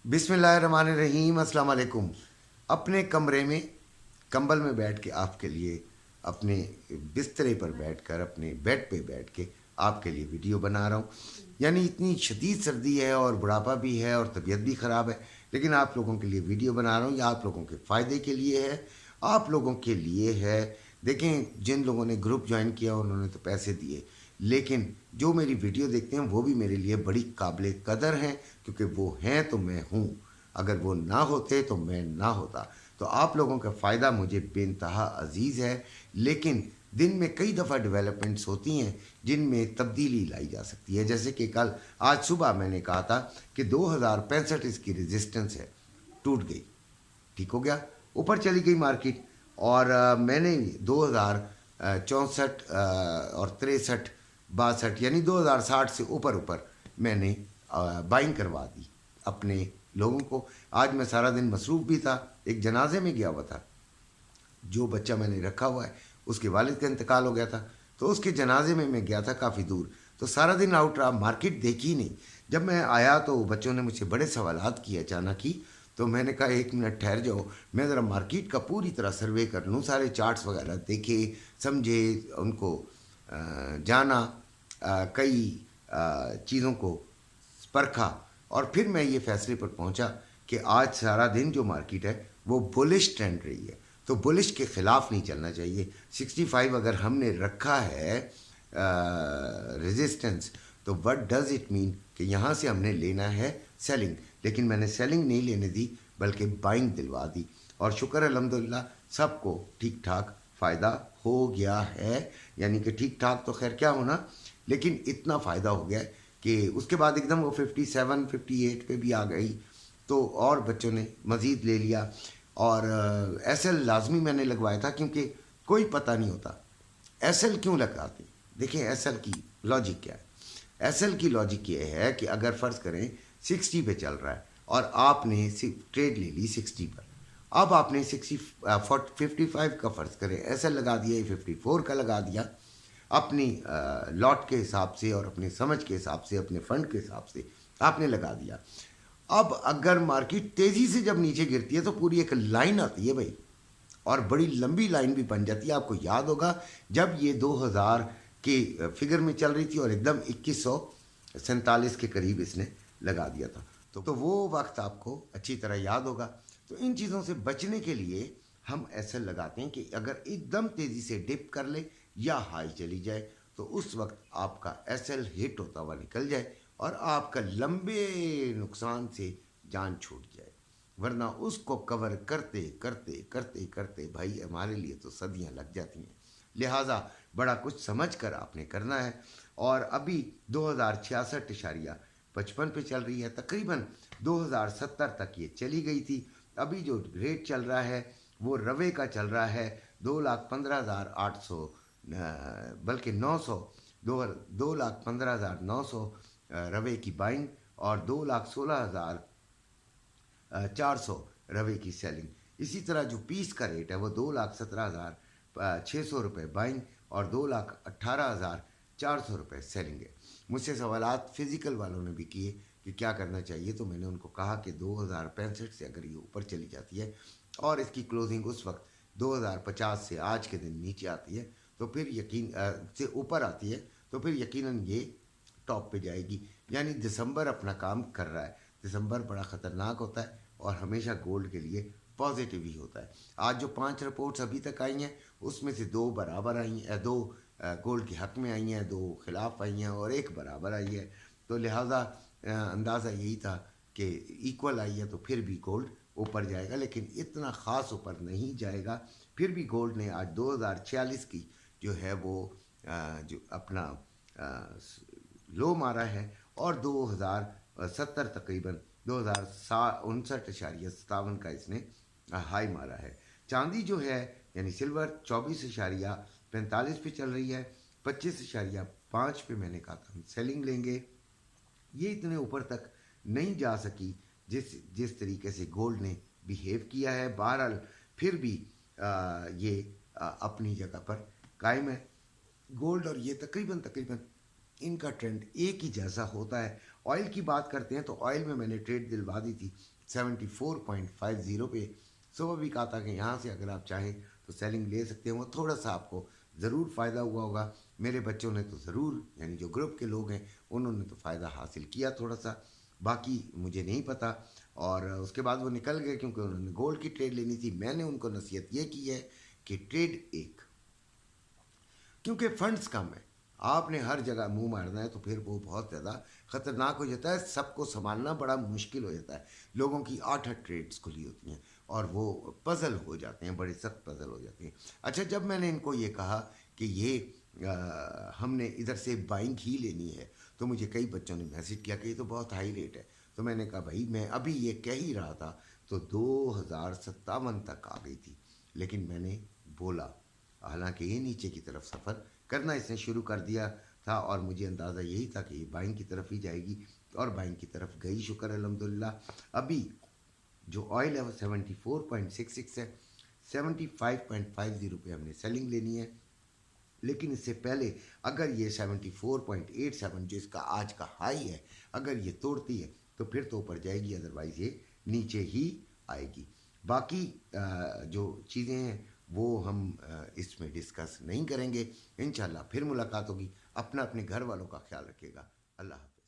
बिस्मिल्लाहिर्रहमानिर्रहीम। अस्सलाम वालेकुम। अपने कमरे में कंबल में बैठ के आपके लिए, अपने बिस्तरे पर बैठकर, अपने बेड पे बैठ के आपके लिए वीडियो बना रहा हूँ। यानी इतनी शदीद सर्दी है और बुढ़ापा भी है और तबीयत भी ख़राब है, लेकिन आप लोगों के लिए वीडियो बना रहा हूँ। ये आप लोगों के फ़ायदे के लिए है, आप लोगों के लिए है। देखें, जिन लोगों ने ग्रुप ज्वाइन किया उन्होंने तो पैसे दिए, लेकिन जो मेरी वीडियो देखते हैं वो भी मेरे लिए बड़ी काबिल कदर हैं, क्योंकि वो हैं तो मैं हूँ। अगर वो ना होते तो मैं ना होता। तो आप लोगों का फ़ायदा मुझे बेइंतहा अजीज़ है, लेकिन दिन में कई दफ़ा डेवलपमेंट्स होती हैं जिनमें तब्दीली लाई जा सकती है। जैसे कि कल, आज सुबह मैंने कहा था कि 2065 इसकी रेजिस्टेंस है, टूट गई, ठीक हो गया, ऊपर चली गई मार्केट। और मैंने 2064 और 63 62 यानी 2060 से ऊपर ऊपर मैंने बाइंग करवा दी अपने लोगों को। आज मैं सारा दिन मसरूफ़ भी था, एक जनाजे में गया हुआ था। जो बच्चा मैंने रखा हुआ है उसके वालिद का इंतकाल हो गया था, तो उसके जनाजे में मैं गया था काफ़ी दूर, तो सारा दिन आउट रहा, मार्केट देखी नहीं। जब मैं आया तो बच्चों ने मुझसे बड़े सवालात किए अचानक ही, तो मैंने कहा एक मिनट ठहर जाओ, मैं ज़रा मार्केट का पूरी तरह सर्वे कर लूँ, सारे चार्ट्स वगैरह देखे, समझे, उनको जाना, कई चीज़ों को परखा, और फिर मैं ये फैसले पर पहुंचा कि आज सारा दिन जो मार्केट है वो बुलिश ट्रेंड रही है, तो बुलिश के ख़िलाफ़ नहीं चलना चाहिए। 65 अगर हमने रखा है रेजिस्टेंस, तो व्हाट डज़ इट मीन कि यहाँ से हमने लेना है सेलिंग। लेकिन मैंने सेलिंग नहीं लेने दी, बल्कि बाइंग दिलवा दी, और शुक्र अल्हम्दुलिल्लाह सबको ठीक ठाक फ़ायदा हो गया है। यानी कि ठीक ठाक तो खैर क्या होना, लेकिन इतना फ़ायदा हो गया है कि उसके बाद एकदम वो 57 58 पे भी आ गई, तो और बच्चों ने मज़ीद ले लिया। और एस एल लाजमी मैंने लगवाया था, क्योंकि कोई पता नहीं होता एस एल क्यों लगाते। देखिए एस एल की लॉजिक क्या है। एस एल की लॉजिक ये है कि अगर फ़र्ज़ करें 60 पे चल रहा है और आपने ट्रेड ले ली 60 पर, अब आपने 55 का फ़र्ज़ करें एस एल लगा दिया, 54 का लगा दिया, अपनी लॉट के हिसाब से और अपने समझ के हिसाब से, अपने फंड के हिसाब से आपने लगा दिया। अब अगर मार्केट तेज़ी से जब नीचे गिरती है तो पूरी एक लाइन आती है भाई, और बड़ी लंबी लाइन भी बन जाती है। आपको याद होगा जब ये 2000 के फिगर में चल रही थी और एकदम 2147 के करीब इसने लगा दिया था, तो वो वक्त आपको अच्छी तरह याद होगा। तो इन चीज़ों से बचने के लिए हम ऐसे लगाते हैं कि अगर एकदम तेज़ी से डिप कर ले या हाई चली जाए, तो उस वक्त आपका एसएल हिट होता हुआ निकल जाए और आपका लंबे नुकसान से जान छूट जाए। वरना उसको कवर करते करते करते करते भाई हमारे लिए तो सदियां लग जाती हैं। लिहाजा बड़ा कुछ समझ कर आपने करना है। और अभी 2066.55 पे चल रही है, तकरीबन 2070 तक ये चली गई थी। अभी जो रेट चल रहा है वो रवे का चल रहा है 2,15,800, बल्कि 900, 2,15,900 रवे की बाइंग और 2,16,400 रवे की सेलिंग। इसी तरह जो पीस का रेट है वो 2,17,600 रुपये बाइंग और 2,18,400 रुपये सेलिंग है। मुझसे सवालात फ़िज़िकल वालों ने भी किए कि क्या करना चाहिए, तो मैंने उनको कहा कि 2065 से अगर ये ऊपर चली जाती है और इसकी क्लोजिंग उस वक्त 2050 से आज के दिन नीचे आती है, तो फिर यकीन से ऊपर आती है, तो फिर यकीनन ये टॉप पे जाएगी। यानी दिसंबर अपना काम कर रहा है। दिसंबर बड़ा ख़तरनाक होता है और हमेशा गोल्ड के लिए पॉजिटिव ही होता है। आज जो 5 रिपोर्ट्स अभी तक आई हैं उसमें से 2 बराबर आई हैं, 2 गोल्ड के हक़ में आई हैं, 2 खिलाफ आई हैं और 1 बराबर आई है। तो लिहाजा अंदाज़ा यही था कि इक्वल आई है तो फिर भी गोल्ड ऊपर जाएगा, लेकिन इतना ख़ास ऊपर नहीं जाएगा। फिर भी गोल्ड ने आज 2046 की जो है वो जो अपना लो मारा है और 2070 तकरीबन 2059.57 का इसने हाई मारा है। चांदी जो है यानी सिल्वर 24.45 पे चल रही है, 25.5 पे मैंने कहा था हम सेलिंग लेंगे। ये इतने ऊपर तक नहीं जा सकी जिस जिस तरीके से गोल्ड ने बिहेव किया है। बहरहाल फिर भी ये अपनी जगह पर कायम है गोल्ड, और ये तकरीबन तकरीबन इनका ट्रेंड एक ही जैसा होता है آئل کی بات کرتے ہیں تو آئل میں نے ٹریڈ دلوا دی تھی 74.50 پہ. صبح بھی کہا تھا کہ یہاں سے اگر آپ چاہیں تو سیلنگ لے سکتے ہیں. وہ تھوڑا سا آپ کو ضرور فائدہ ہوا ہوگا. میرے بچوں نے تو ضرور، یعنی جو گروپ کے لوگ ہیں انہوں نے تو فائدہ حاصل کیا تھوڑا سا، باقی مجھے نہیں پتہ. اور اس کے بعد وہ نکل گئے کیونکہ انہوں نے گولڈ کی ٹریڈ لینی تھی. میں نے ان کو نصیحت یہ کی ہے کہ ٹریڈ ایک، کیونکہ فنڈز کم ہیں، آپ نے ہر جگہ منہ مارنا ہے تو پھر وہ بہت زیادہ خطرناک ہو جاتا ہے. سب کو سنبھالنا بڑا مشکل ہو جاتا ہے. لوگوں کی 8 ٹریڈز کھلی ہوتی ہیں اور وہ پزل ہو جاتے ہیں، بڑے سخت پزل ہو جاتے ہیں. اچھا، جب میں نے ان کو یہ کہا کہ یہ ہم نے ادھر سے بائنگ ہی لینی ہے تو مجھے کئی بچوں نے میسج کیا کہ یہ تو بہت ہائی ریٹ ہے. تو میں نے کہا بھائی میں ابھی یہ کہہ ہی رہا تھا تو 2057 تک آ گئی تھی، لیکن میں نے بولا، حالانکہ یہ نیچے کی طرف سفر کرنا اس نے شروع کر دیا تھا اور مجھے اندازہ یہی تھا کہ یہ بائنگ کی طرف ہی جائے گی، اور بائنگ کی طرف گئی شکر الحمدللہ. ابھی جو آئل ہے وہ 74.66 ہے. 75.50 پہ ہم نے سیلنگ لینی ہے، لیکن اس سے پہلے اگر یہ 74.87 جو اس کا آج کا ہائی ہے اگر یہ توڑتی ہے تو پھر تو اوپر جائے گی، ادروائز یہ نیچے ہی آئے گی. باقی جو چیزیں ہیں وہ ہم اس میں ڈسکس نہیں کریں گے. انشاءاللہ پھر ملاقات ہوگی. اپنے گھر والوں کا خیال رکھیے گا. اللہ حافظ.